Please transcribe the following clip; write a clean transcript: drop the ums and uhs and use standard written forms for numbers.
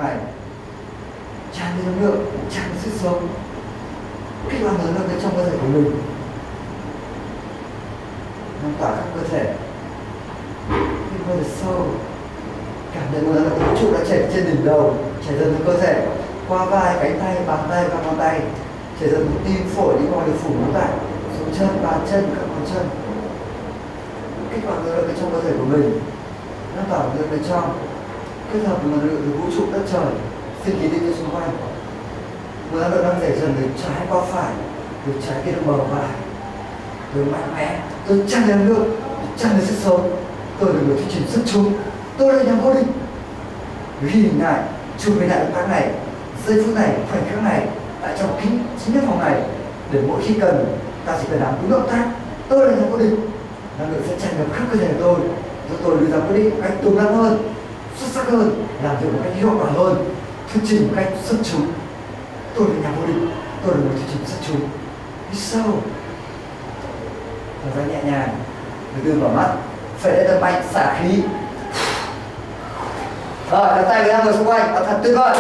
này, tràn đầy năng lượng, tràn đầy sức sống, kích hoạt lớn hơn bên trong cơ thể của mình, lan tỏa các cơ thể, hít hơi sâu, cảm nhận nguồn năng lượng vũ trụ đã chảy trên đỉnh đầu, chảy dần từ cơ thể qua vai, cánh tay, bàn tay và ngón tay, chảy dần từ tim, phổi đi qua được phủ ngũ tạng, xuống chân, bàn chân, các ngón chân, kích hoạt năng lượng bên trong cơ thể của mình, lan tỏa năng lượng bên trong, kết hợp với năng lượng từ vũ trụ đất trời, sinh khí tinh xung quanh. Nguồn năng lượng đang chảy dần từ trái qua phải, từ trái kia đến bờ vai, từ mạnh mẽ, tôi tràn đầy năng lượng, tràn đầy sức sống. Tôi là người thuyết trình xuất chúng, tôi là nhà vô địch. Ghi hình lại, chụp hình lại động tác này, giây phút này, khoảnh khắc này, tại trong chính cái phòng này, để mỗi khi cần ta chỉ cần làm đúng động tác. Tôi là nhà vô địch. Năng lượng sẽ tràn ngập khắp cơ thể của tôi, giúp tôi đưa ra quyết định một cách đúng đắn hơn, xuất sắc hơn, làm việc một cách hiệu quả hơn, thuyết trình một cách xuất chúng. Tôi là nhà vô địch, tôi là người thuyết trình xuất chúng. Hít sâu, thở ra nhẹ nhàng, từ từ mở mắt, phải để thật mạnh, xả khí. Rồi, đặt tay với người xung quanh, thật tuyệt vời.